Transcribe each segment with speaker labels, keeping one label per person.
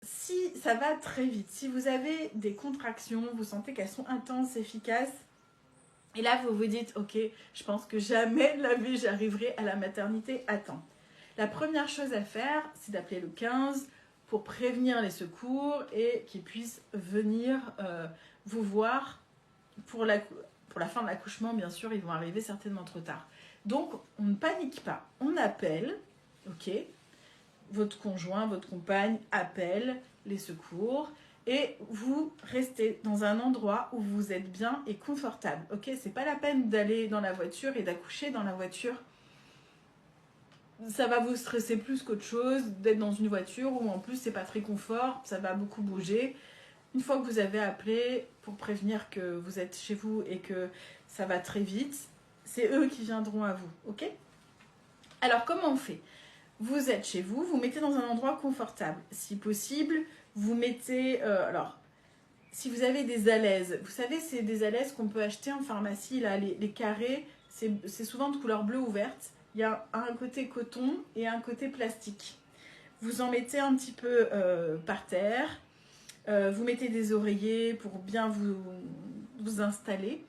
Speaker 1: si ça va très vite, si vous avez des contractions, vous sentez qu'elles sont intenses, efficaces, et là vous vous dites, ok, je pense que jamais de la vie j'arriverai à la maternité à temps. La première chose à faire, c'est d'appeler le 15 pour prévenir les secours et qu'ils puissent venir vous voir pour la fin de l'accouchement. Bien sûr, ils vont arriver certainement trop tard. Donc, on ne panique pas. On appelle, ok, votre conjoint, votre compagne appelle les secours et vous restez dans un endroit où vous êtes bien et confortable. Ok, c'est pas la peine d'aller dans la voiture et d'accoucher dans la voiture. Ça va vous stresser plus qu'autre chose d'être dans une voiture où en plus c'est pas très confort, ça va beaucoup bouger. Une fois que vous avez appelé pour prévenir que vous êtes chez vous et que ça va très vite, c'est eux qui viendront à vous, ok? Alors comment on fait? Vous êtes chez vous, vous mettez dans un endroit confortable. Si possible, vous mettez... alors, si vous avez des alaises, vous savez, c'est des alaises qu'on peut acheter en pharmacie, là, les carrés, c'est souvent de couleur bleue ou verte. Il y a un côté coton et un côté plastique. Vous en mettez un petit peu par terre. Vous mettez des oreillers pour bien vous installer.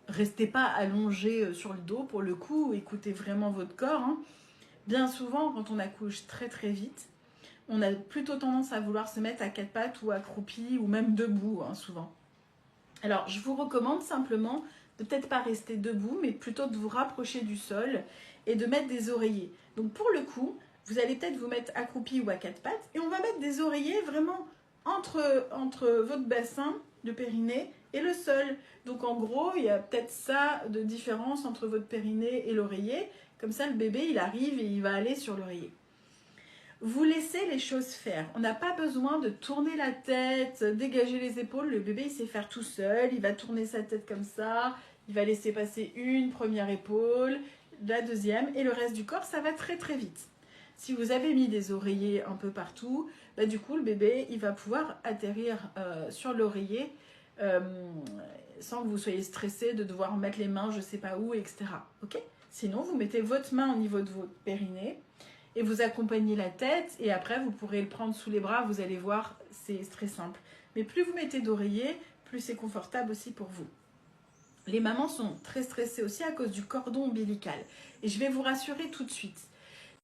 Speaker 1: Restez pas allongé sur le dos pour le coup, écoutez vraiment votre corps. Hein. Bien souvent, quand on accouche très très vite, on a plutôt tendance à vouloir se mettre à quatre pattes ou accroupi ou même debout, hein, souvent. Alors, je vous recommande simplement de peut-être pas rester debout, mais plutôt de vous rapprocher du sol et de mettre des oreillers. Donc, pour le coup, vous allez peut-être vous mettre accroupi ou à quatre pattes et on va mettre des oreillers vraiment entre votre bassin de périnée et le sol. Donc, en gros, il y a peut-être ça de différence entre votre périnée et l'oreiller. Comme ça, le bébé, il arrive et il va aller sur l'oreiller. Vous laissez les choses faire. On n'a pas besoin de tourner la tête, dégager les épaules. Le bébé, il sait faire tout seul. Il va tourner sa tête comme ça. Il va laisser passer une première épaule, la deuxième. Et le reste du corps, ça va très très vite. Si vous avez mis des oreillers un peu partout, bah, du coup, le bébé, il va pouvoir atterrir sur l'oreiller sans que vous soyez stressé de devoir mettre les mains je ne sais pas où, etc. Ok ? Sinon, vous mettez votre main au niveau de votre périnée et vous accompagnez la tête et après vous pourrez le prendre sous les bras, vous allez voir, c'est très simple. Mais plus vous mettez d'oreiller, plus c'est confortable aussi pour vous. Les mamans sont très stressées aussi à cause du cordon ombilical. Et je vais vous rassurer tout de suite,